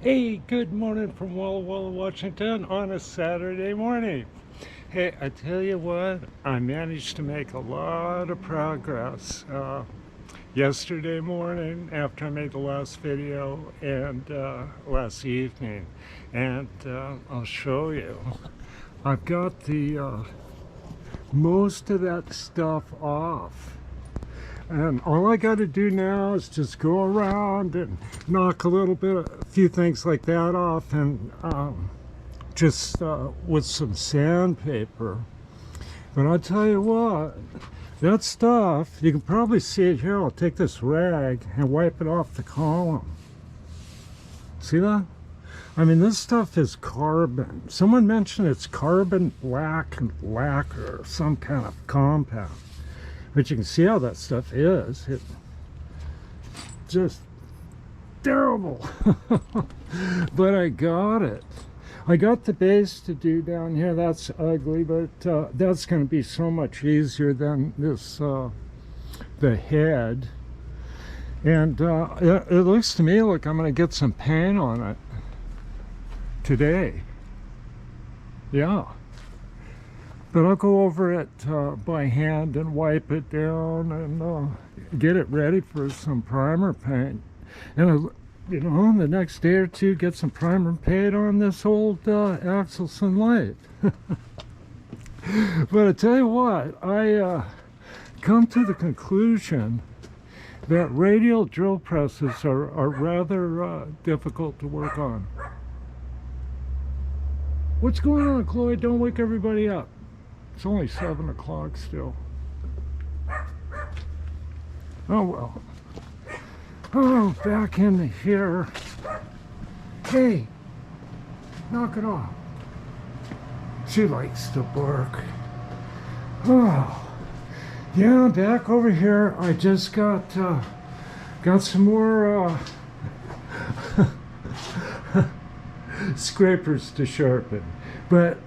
Hey, good morning from Walla Walla, Washington on a Saturday morning. Hey, I tell you what, I managed to make a lot of progress yesterday morning after I made the last video and last evening. And I'll show you. I've got the most of that stuff off. And all I got to do now is just go around and knock a few things like that off, and just with some sandpaper. But I'll tell you what, that stuff, you can probably see it here. I'll take this rag and wipe it off the column. See that? I mean, this stuff is carbon. Someone mentioned it's carbon black and lacquer, or some kind of compound. But you can see how that stuff is. It's just terrible. But I got it. I got the base to do down here. That's ugly, but that's going to be so much easier than this, the head. And it looks to me like I'm going to get some paint on it today. Yeah. But I'll go over it by hand and wipe it down and get it ready for some primer paint. And, you know, the next day or two, get some primer paint on this old Axelson lathe. But I tell you what, I come to the conclusion that radial drill presses are rather difficult to work on. What's going on, Chloe? Don't wake everybody up. It's only 7 o'clock still. Oh well. Oh, back into here. Hey, knock it off. She likes to bark. Oh, yeah, back over here. I just got some more scrapers to sharpen, but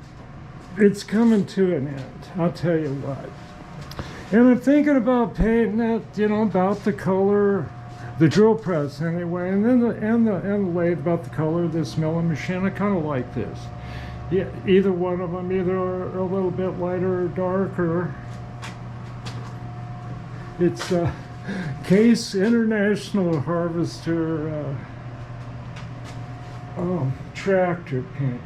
it's coming to an end, I'll tell you what. And I'm thinking about painting it, you know, about the color, the drill press anyway, and then the lathe about the color of this milling machine. I kind of like this. Yeah, either one of them, either a little bit lighter or darker. It's Case International Harvester tractor paint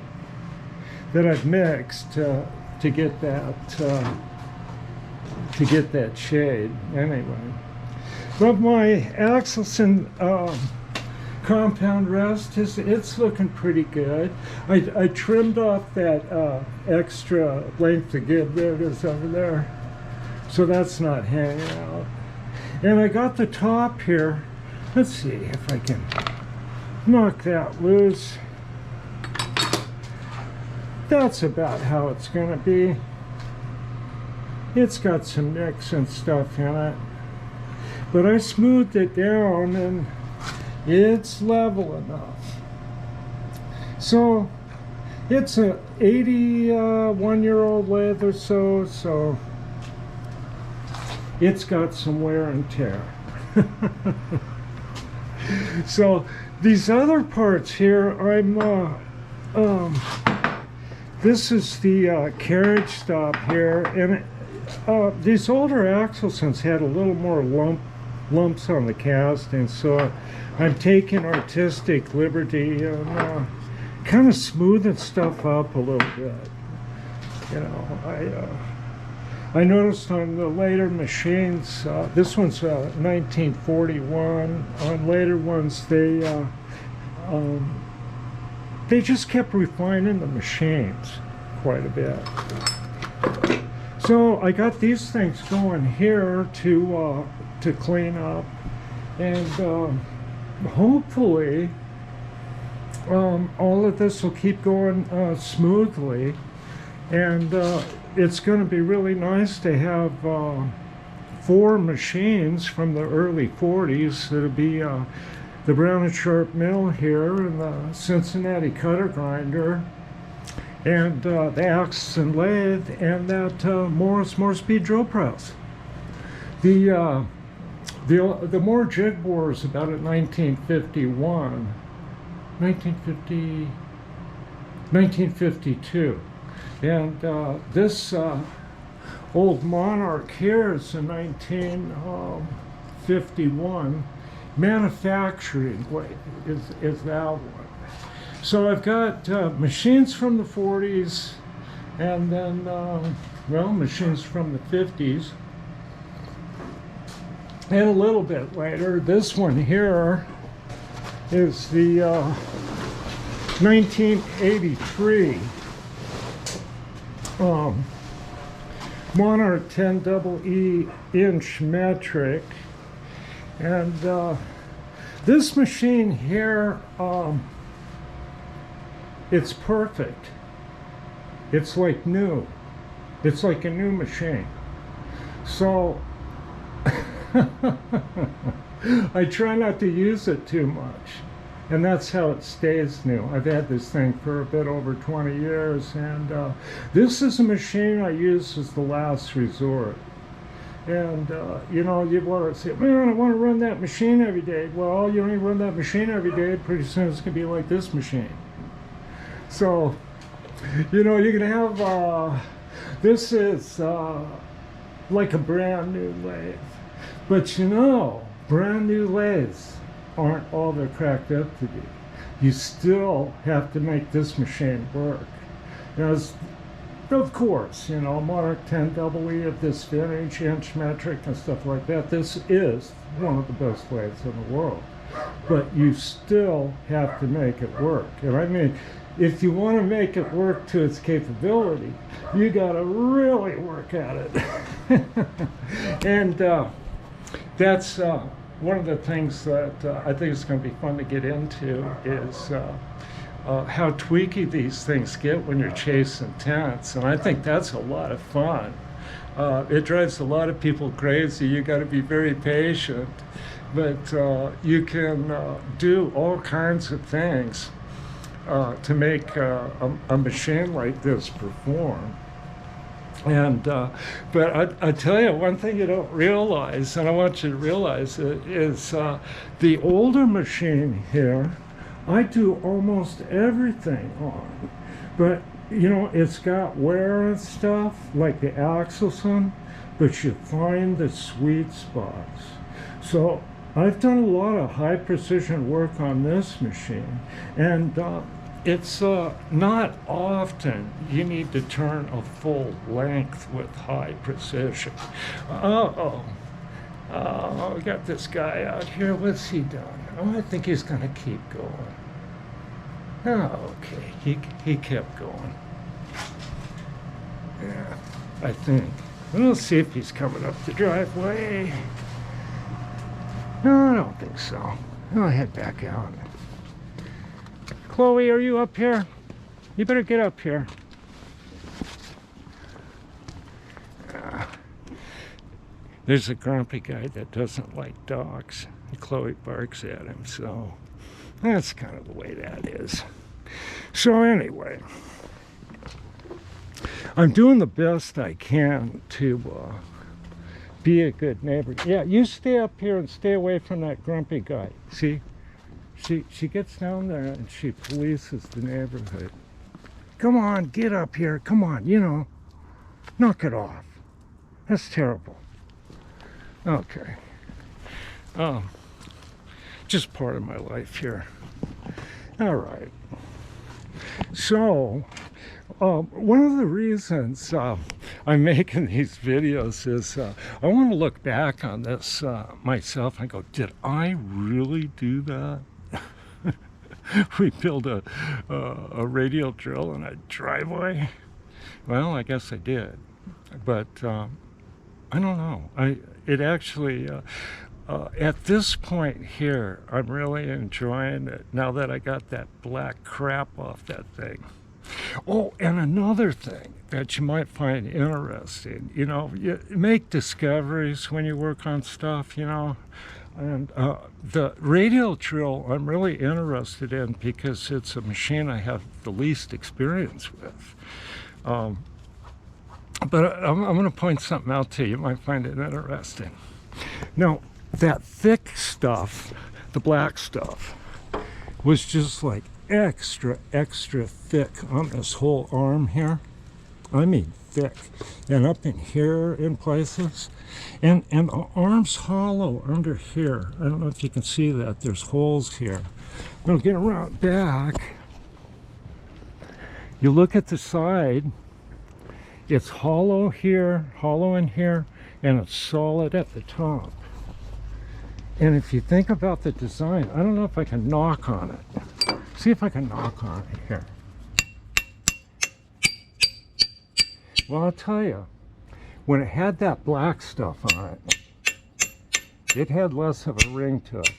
that I've mixed to get that shade anyway. But my Axelson compound rest it's looking pretty good. I trimmed off that extra length of gib there it is over there, so that's not hanging out. And I got the top here. Let's see if I can knock that loose. That's about how it's going to be. It's got some nicks and stuff in it, but I smoothed it down and it's level enough. So it's a 81-year-old lathe or so it's got some wear and tear. So these other parts here, this is the carriage stop here, and these older Axelsons had a little more lumps on the casting, so I'm taking artistic liberty and kind of smoothing stuff up a little bit. You know, I noticed on the later machines, this one's 1941. On later ones, they just kept refining the machines quite a bit. So I got these things going here to clean up, and hopefully all of this will keep going smoothly, and it's going to be really nice to have 4 machines from the early 40s. It'll be the Brown and Sharp mill here, and the Cincinnati cutter grinder, and the Axelson lathe, and that Morris Speed drill press. The Moore jig bore is about at 1951, 1950, 1952. And this old Monarch here is a 1951. Manufacturing is that one. So I've got machines from the 40s, and then, well, machines from the 50s. And a little bit later, this one here is the 1983 Monarch 10 double E inch metric. And this machine here, it's perfect. It's like new. It's like a new machine. So I try not to use it too much, and that's how it stays new. I've had this thing for a bit over 20 years, and this is a machine I use as the last resort. And you know, you want to say, man, I want to run that machine every day. Well, you only run that machine every day, pretty soon it's going to be like this machine. So, you know, you can have, this is like a brand new lathe. But you know, brand new lathes aren't all they're cracked up to be. You still have to make this machine work. Now, of course, you know, Monarch 10 double E of this vintage inch metric and stuff like that, this is one of the best lathes in the world. But you still have to make it work. And I mean, if you want to make it work to its capability, you got to really work at it. And that's one of the things that I think is going to be fun to get into is how tweaky these things get when you're chasing tents. And I think that's a lot of fun. It drives a lot of people crazy. You got to be very patient, but you can do all kinds of things to make a machine like this perform. And but I tell you, one thing you don't realize, and I want you to realize it, is the older machine here, I do almost everything on. But you know, it's got wear and stuff like the Axelson, but you find the sweet spots. So I've done a lot of high precision work on this machine, and it's not often you need to turn a full length with high precision. We got this guy out here. What's he done? Oh, I think he's going to keep going. Oh, okay. He kept going. Yeah, I think. We'll see if he's coming up the driveway. No, I don't think so. I'll head back out. Chloe, are you up here? You better get up here. There's a grumpy guy that doesn't like dogs. Chloe barks at him, so that's kind of the way that is. So anyway, I'm doing the best I can to be a good neighbor. Yeah, you stay up here and stay away from that grumpy guy. See? She gets down there and she polices the neighborhood. Come on, get up here. Come on, you know, knock it off. That's terrible. Okay. Just part of my life here. All right. So, one of the reasons I'm making these videos is I want to look back on this myself and go, did I really do that? We built a radial drill in a driveway. Well, I guess I did, but I don't know. It actually at this point here, I'm really enjoying it now that I got that black crap off that thing. Oh, and another thing that you might find interesting, you know, you make discoveries when you work on stuff, you know. And the radial drill I'm really interested in because it's a machine I have the least experience with. But I'm going to point something out to you. You might find it interesting. Now, that thick stuff, the black stuff, was just like extra thick on this whole arm here. I mean thick, and up in here in places, and the arm's hollow under here. I don't know if you can see that. There's holes here. I'm gonna get around back. You look at the side, it's hollow here, hollow in here, and it's solid at the top. And if you think about the design, I don't know if I can knock on it. See if I can knock on it here. Well, I'll tell you, when it had that black stuff on it, it had less of a ring to it.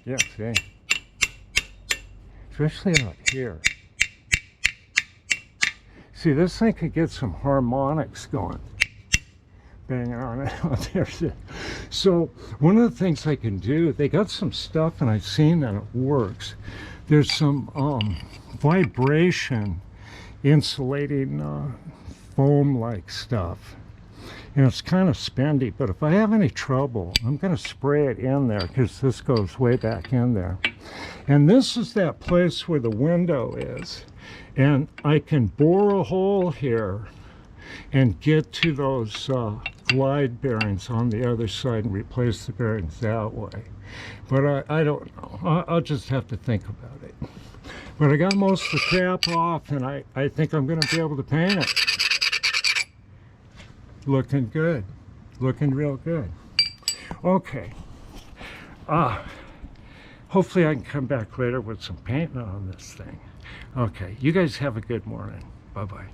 Yeah, see? Especially out here. See, this thing could get some harmonics going. Banging on it out there. So, one of the things I can do, they got some stuff, and I've seen that it works. There's some vibration insulating foam-like stuff, and it's kind of spendy, but if I have any trouble, I'm going to spray it in there, because this goes way back in there. And this is that place where the window is, and I can bore a hole here and get to those glide bearings on the other side and replace the bearings that way. But I don't know. I'll just have to think about it. But I got most of the cap off, and I think I'm going to be able to paint it. Looking good. Looking real good. Okay. Hopefully I can come back later with some painting on this thing. Okay. You guys have a good morning. Bye-bye.